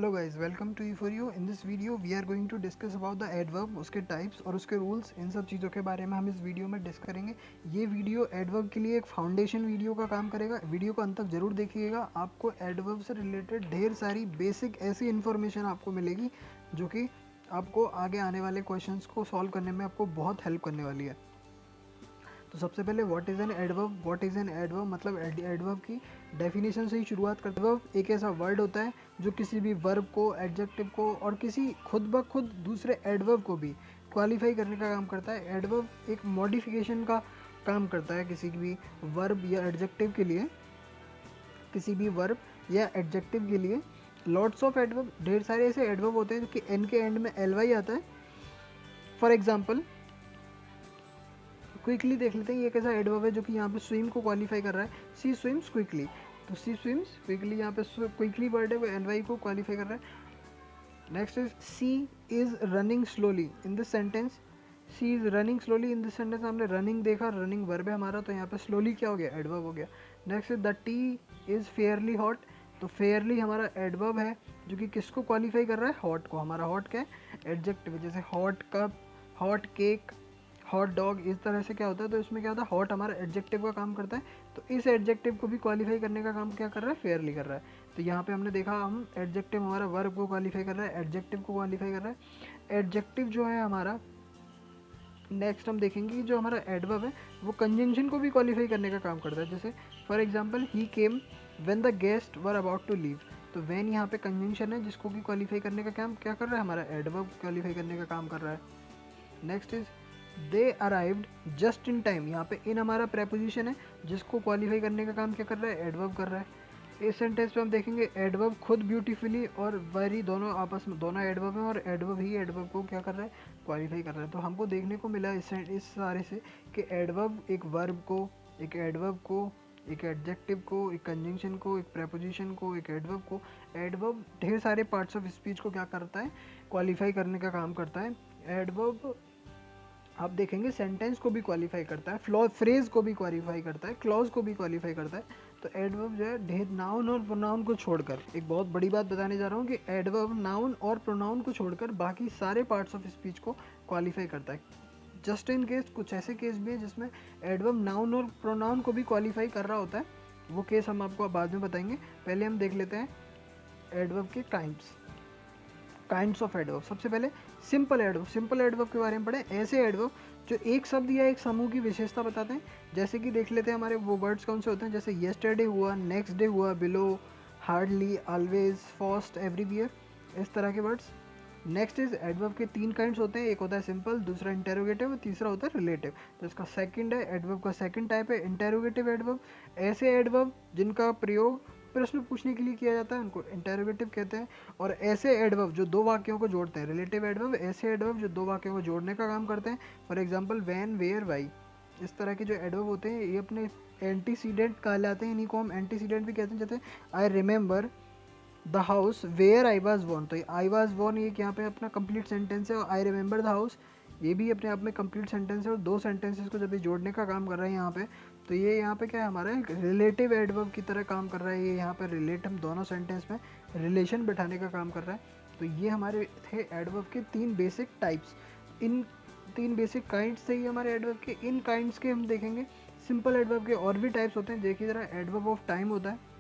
Hello guys, welcome to E4U। In this video we are going to discuss about the adverb, उसके types और उसके rules. इन सब चीज़ों के बारे में हम इस वीडियो में डिस्कस करेंगे। ये वीडियो एडवर्ब के लिए एक फाउंडेशन वीडियो का काम करेगा। वीडियो को अंत तक जरूर देखिएगा। आपको एडवर्ब से रिलेटेड ढेर सारी बेसिक ऐसी इन्फॉर्मेशन आपको मिलेगी जो कि आपको आगे आने वाले क्वेश्चंस को सॉल्व करने में आपको बहुत हेल्प करने वाली है। तो सबसे पहले व्हाट इज़ एन एडवर्ब मतलब एडवर्ब की डेफिनेशन से ही शुरुआत करते हैं। एडवर्ब एक ऐसा वर्ड होता है जो किसी भी वर्ब को, एडजेक्टिव को और किसी खुद ब खुद दूसरे एडवर्ब को भी क्वालिफाई करने का काम करता है। एडवर्ब एक मॉडिफिकेशन का काम करता है किसी भी वर्ब या एडजेक्टिव के लिए, किसी भी वर्ब या एडजेक्टिव के लिए। लॉट्स ऑफ एडवर्ब, ढेर सारे ऐसे एडवर्ब होते हैं कि एन के एंड में ly आता है। फॉर एग्जाम्पल क्विकली देख लेते हैं, ये कैसा एडवर्ब है जो कि यहाँ पे स्विम को क्वालिफाई कर रहा है। सी स्विम्स क्विकली, तो सी स्विम्स क्विकली, यहाँ पे क्विकली वर्ड है वो एल वाई को क्वालिफाई कर रहा है। Next is she is running slowly in this sentence. She is running slowly in this sentence, हमने रनिंग देखा, रनिंग वर्ब है हमारा, तो यहाँ पे स्लोली क्या हो गया, एडवर्ब हो गया। Next is the T is fairly hot, तो फेयरली हमारा एडवर्ब है जो कि किसको क्वालिफाई कर रहा है, हॉट को। हमारा हॉट क्या है, एडजेक्टिव, जैसे hot cup, hot cake, hot dog, इस तरह से क्या होता है। तो इसमें क्या होता है, हॉट हमारा एडजेक्टिव का काम करता है, तो इस एडजेक्टिव को भी क्वालिफाई करने का काम क्या कर रहा है, फेयरली कर रहा है। तो यहाँ पे हमने देखा, हम एडजेक्टिव हमारा वर्ब को क्वालिफाई कर रहा है, एडजेक्टिव को क्वालिफाई कर रहा है। एडजेक्टिव जो है हमारा, नेक्स्ट हम देखेंगे कि जो हमारा एडवर्ब है वो कंजंक्शन को भी क्वालिफाई करने का काम करता है। जैसे for example he came when the guest were about to leave, तो व्हेन यहाँ पे कंजंक्शन है जिसको कि क्वालिफाई करने का काम क्या कर रहा है, हमारा एडवर्ब क्वालिफाई करने का काम कर रहा है। Next is they arrived just in time, यहाँ पे इन हमारा प्रेपोजिशन है जिसको क्वालिफाई करने का काम क्या कर रहा है, एडवर्ब कर रहा है। इस सेंटेंस पे हम देखेंगे एडवर्ब खुद ब्यूटीफुली और वेरी दोनों आपस में, दोनों एडवर्ब हैं और एडवर्ब ही एडवर्ब को क्या कर रहा है, क्वालिफाई कर रहा है। तो हमको देखने को मिला इस सारे से कि एडवर्ब एक वर्ब को, एक एडवर्ब को, एक एडजेक्टिव को, एक कंजंक्शन को, एक प्रेपोजिशन को, एक एडवर्ब को, एडवर्ब ढेर सारे पार्ट्स ऑफ स्पीच को क्या करता है, क्वालिफाई करने का काम करता है। एडवर्ब आप देखेंगे सेंटेंस को भी क्वालिफाई करता है, फ्रेज को भी क्वालिफाई करता है, क्लॉज को भी क्वालिफाई करता है। तो एडवर्ब जो है ढेर नाउन और प्रोनाउन को छोड़कर, एक बहुत बड़ी बात बताने जा रहा हूँ कि एडवर्ब नाउन और प्रोनाउन को छोड़कर बाकी सारे पार्ट्स ऑफ स्पीच को क्वालिफाई करता है। जस्ट इन केस कुछ ऐसे केस भी है जिसमें एडवर्ब नाउन और प्रोनाउन को भी क्वालिफाई कर रहा होता है, वो केस हम आपको बाद में बताएंगे। पहले हम देख लेते हैं एडवर्ब के काइंड्स ऑफ एडवर्ब। सबसे पहले सिंपल एडवर्ब, सिंपल एडवर्ब के बारे में पढ़ें। ऐसे एडवर्ब जो एक शब्द या एक समूह की विशेषता बताते हैं, जैसे कि देख लेते हैं हमारे वो वर्ड्स कौन से होते हैं, जैसे येस्टरडे हुआ, नेक्स्ट डे हुआ, below, hardly, always, first, everywhere, इस तरह के वर्ड्स। नेक्स्ट इज एडवर्ब के तीन काइंड्स होते हैं, एक होता है सिंपल, दूसरा इंटेरोगेटिव और तीसरा होता है रिलेटिव। तो इसका सेकंड है, एडवर्ब का सेकंड टाइप है इंटेरोगेटिव एडवर्ब। ऐसे एडवर्ब जिनका प्रयोग प्रश्न पूछने के लिए किया जाता है उनको इंटेरोगेटिव कहते हैं। और ऐसे एडवर्ब जो दो वाक्यों को जोड़ते हैं, रिलेटिव एडवर्ब ऐसे एडवर्ब जो दो वाक्यों को जोड़ने का काम करते हैं। For example when, where, why, इस तरह के जो एडवर्ब होते हैं ये अपने एंटीसीडेंट कहलाते हैं, इन्हीं को हम एंटीसीडेंट भी कहते हैं। जैसे I remember the house where I was born, तो आई वॉज बोर्न ये यहाँ पे अपना कंप्लीट सेंटेंस है, और आई रिमेंबर द हाउस ये भी अपने आप में कंप्लीट सेंटेंस है, और दो सेंटेंसेस को जब ये जोड़ने का काम कर रहा है यहाँ पे, तो ये यहाँ पे क्या है, हमारा रिलेटिव एडवर्ब की तरह काम कर रहा है। ये यहाँ पे रिलेट, हम दोनों सेंटेंस में रिलेशन बैठाने का काम कर रहा है। तो ये हमारे थे एडवर्ब के तीन बेसिक टाइप्स। इन तीन बेसिक काइंड्स से ही हमारे एडवर्ब के, इन काइंड्स के हम देखेंगे सिंपल एडवर्ब के और भी टाइप्स होते हैं। देखिए ज़रा, एडवर्ब ऑफ टाइम होता है,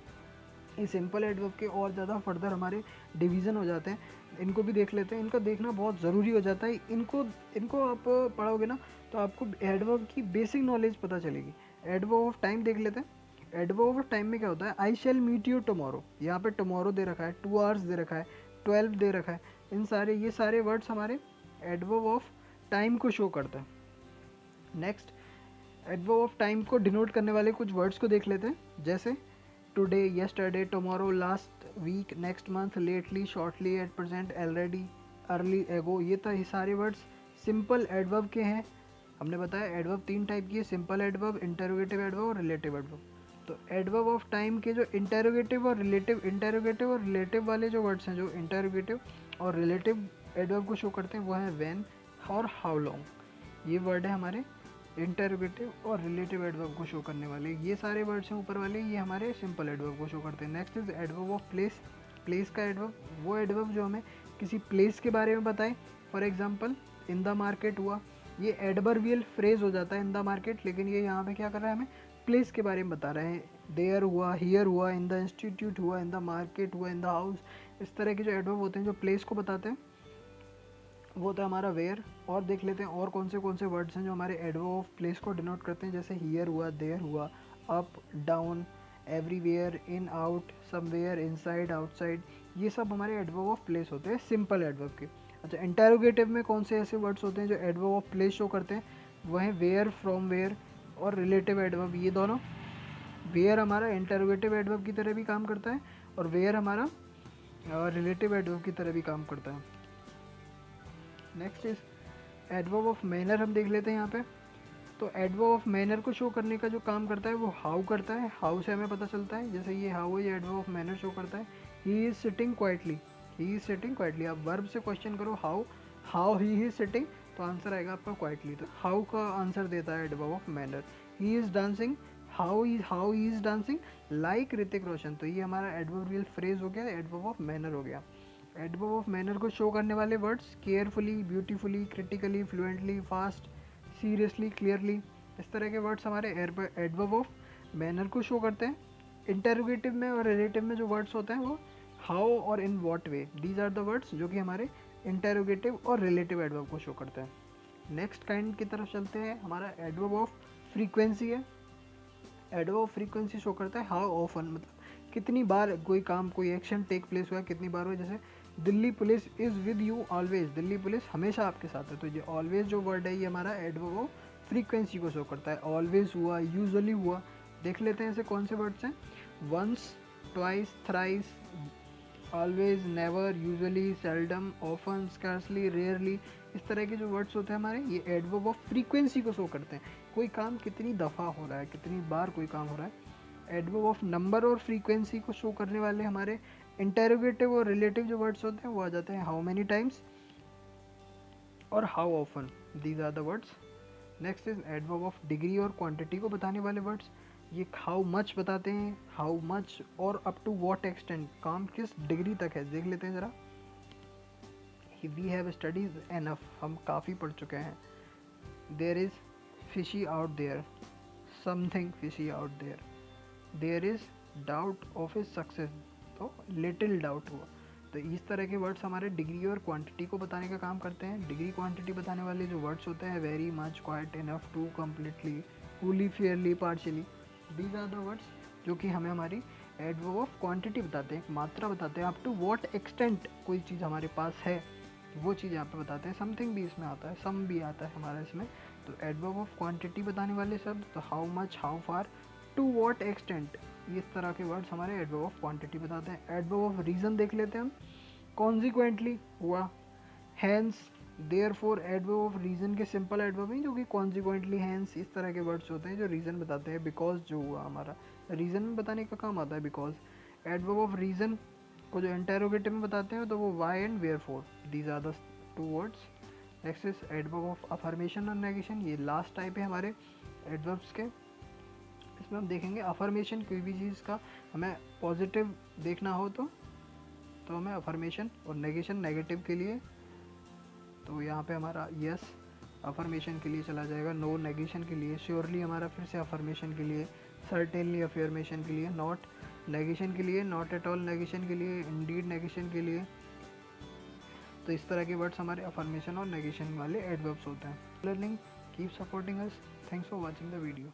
ये सिंपल एडवर्ब के और ज़्यादा फर्दर हमारे डिवीज़न हो जाते हैं, इनको भी देख लेते हैं। इनका देखना बहुत ज़रूरी हो जाता है, इनको आप पढ़ोगे ना तो आपको एडवर्ब की बेसिक नॉलेज पता चलेगी। एडवर्ब ऑफ टाइम देख लेते हैं। एडवर्ब ऑफ टाइम में क्या होता है, आई शैल मीट यू टुमारो, यहाँ पे टुमारो दे रखा है, 2 आवर्स दे रखा है, 12 दे रखा है, ये सारे वर्ड्स हमारे एडवर्ब ऑफ टाइम को शो करते हैं। नेक्स्ट, एडवर्ब ऑफ टाइम को डिनोट करने वाले कुछ वर्ड्स को देख लेते हैं, जैसे today, yesterday, tomorrow, last week, next month, lately, shortly, at present, already, early, ago, ये सारे वर्ड्स सिंपल एडवर्ब के हैं। हमने बताया एडवर्ब तीन टाइप की है, सिंपल एडवर्ब, इंटेरोगेटिव एडवर्ब और रिलेटिव एडवर्ब। तो एडवर्ब ऑफ टाइम के जो इंटेरोगेटिव और रिलेटिव वाले जो वर्ड्स हैं, जो इंटेरोगेटिव और रिलेटिव एडवर्ब को शो करते हैं, वो है व्हेन और हाउ लॉन्ग। ये वर्ड है हमारे इंटेरोगेटिव और रिलेटिव एडवर्ब को शो करने वाले। ये सारे वर्ड्स हैं ऊपर वाले, ये हमारे सिंपल एडवर्ब को शो करते हैं। Next is adverb of place. Place का एडवर्ब, वो एडवर्ब जो हमें किसी प्लेस के बारे में बताए। For example in the market हुआ, ये एडवर्बियल फ्रेज हो जाता है इन द मार्केट, लेकिन ये यहाँ पे क्या कर रहा है, हमें प्लेस के बारे में बता रहे हैं। देयर हुआ, हियर हुआ, इन द इंस्टीट्यूट हुआ, इन द मार्केट हुआ, इन द हाउस। इस तरह के जो एडवर्ब होते हैं जो प्लेस को बताते हैं वो होता है हमारा वेयर। और देख लेते हैं और कौन से वर्ड्स हैं जो हमारे एडवर्ब ऑफ प्लेस को डिनोट करते हैं, जैसे हियर हुआ, देयर हुआ, up down, everywhere, in out, somewhere, inside, outside. ये सब हमारे एडवर्ब ऑफ प्लेस होते हैं सिंपल एडवर्ब के। अच्छा, इंटेरोगेटिव में कौन से ऐसे वर्ड्स होते हैं जो एडवर्ब ऑफ प्लेस शो करते हैं, वो हैं वेयर, फ्रॉम वेयर और रिलेटिव एडवर्ब। ये दोनों, वेयर हमारा इंटेरोगेटिव एडवर्ब की तरह भी काम करता है और वेयर हमारा रिलेटिव एडवर्ब की तरह भी काम करता है। Next is adverb of manner. हम देख लेते हैं यहाँ पे। तो एडवर्ब ऑफ मैनर को शो करने का जो काम करता है वो हाउ करता है। हाउ से हमें पता चलता है, जैसे ये हाउ है, ये एडवर्ब ऑफ मैनर शो करता है। He is sitting quietly, he is sitting quietly. आप वर्ब से क्वेश्चन करो हाउ ही इज सिटिंग, तो आंसर आएगा आपका क्वाइटली। तो हाउ का आंसर देता है adverb of manner. He is dancing, how he is dancing like Hrithik Roshan. तो ये हमारा एडवर्बियल फ्रेज हो गया, एडवर्ब ऑफ मैनर हो गया। एडवर्ब ऑफ मैनर को शो करने वाले words carefully, beautifully, critically, fluently, fast, seriously, clearly, इस तरह के वर्ड्स हमारे एडवर्ब ऑफ मैनर को शो करते हैं। इंटेरोगेटिव में और रिलेटिव में जो वर्ड्स होते हैं वो हाउ और in what way, these are the words जो कि हमारे इंटेरोगेटिव और रिलेटिव एडवर्ब को शो करते हैं। नेक्स्ट काइंड की तरफ चलते हैं, हमारा एडवर्ब ऑफ फ्रीक्वेंसी है। एडवर्ब ऑफ फ्रीक्वेंसी शो करता है हाउ ऑफन, मतलब कितनी बार कोई काम, कोई एक्शन टेक प्लेस हुआ, कितनी बार हुआ। जैसे Delhi police is with you always, Delhi police हमेशा आपके साथ है। तो ये ऑलवेज जो वर्ड है ये हमारा एडवर्ब ऑफ फ्रीक्वेंसी को शो करता है। ऑलवेज हुआ, यूजुअली हुआ। देख लेते हैं ऐसे कौन से वर्ड्स हैं। Once, twice, thrice, always, never, usually, seldom, often, scarcely, rarely, इस तरह के जो वर्ड्स होते हैं हमारे, ये एडवर्ब ऑफ फ्रीक्वेंसी को शो करते हैं। कोई काम कितनी दफ़ा हो रहा है, कितनी बार कोई काम हो रहा है। एडवर्ब ऑफ नंबर और फ्रीक्वेंसी को शो करने वाले हमारे इंटेरोगेटिव और रिलेटिव जो वर्ड्स होते हैं वो आ जाते हैं हाउ मेनी टाइम्स और how often, these are the words. Next is adverb of degree और क्वांटिटी को बताने वाले वर्ड्स। ये हाउ मच बताते हैं, हाउ मच और अप टू व्हाट एक्सटेंट, काम किस डिग्री तक है। देख लेते हैं ज़रा। वी हैव स्टडीज एनफ, हम काफ़ी पढ़ चुके हैं। There is fishy out there, something fishy out there. There is doubt of his success, तो लिटिल डाउट हुआ। तो इस तरह के वर्ड्स हमारे डिग्री और क्वांटिटी को बताने का काम करते हैं। डिग्री क्वांटिटी बताने वाले जो वर्ड्स होते हैं very much, quite, enough, too, completely, fully, fairly, partially, these are the words जो कि हमें हमारी एडवर्ब ऑफ क्वांटिटी बताते हैं, मात्रा बताते हैं। अप टू व्हाट एक्सटेंट कोई चीज़ हमारे पास है वो चीज़ यहाँ पे बताते हैं। समथिंग भी इसमें आता है, सम भी आता है हमारा इसमें। तो एडवर्ब ऑफ क्वांटिटी बताने वाले शब्द, तो how much, how far, to what extent, इस तरह के वर्ड्स हमारे एडवर्ब ऑफ क्वांटिटी बताते हैं। एडवर्ब ऑफ रीज़न देख लेते हैं हम। कॉन्सिक्वेंटली हुआ, hence, therefore, adverb of reason के सिंपल एडवर्ब हैं जो कि कॉन्सिक्वेंटली, हैंस, इस तरह के वर्ड्स होते हैं जो रीज़न बताते हैं। बिकॉज जो हुआ हमारा रीज़न में बताने का काम आता है बिकॉज। एडवर्ब ऑफ रीज़न को जो इंटेरोगेटिव में बताते हैं तो वो why and wherefore, these are the two words. Next is adverb of affirmation और नेगेशन। ये लास्ट टाइप है हमारे एडवर्ब्स के। इसमें हम देखेंगे अफर्मेशन, कोई भी चीज़ का हमें पॉजिटिव देखना हो तो हमें अफर्मेशन, और नेगेशन नेगेटिव के लिए तो यहाँ पे हमारा यस अफर्मेशन के लिए चला जाएगा, नो नेगेशन के लिए, श्योरली हमारा फिर से अफर्मेशन के लिए, सर्टेनली अफर्मेशन के लिए, नॉट नेगेशन के लिए, नॉट एट ऑल नेगेशन के लिए, इंडीड नेगेशन के लिए। तो इस तरह के वर्ड्स हमारे अफर्मेशन और नेगेशन वाले एडवर्ब्स होते हैं। Learning keep supporting us, thanks for watching the video.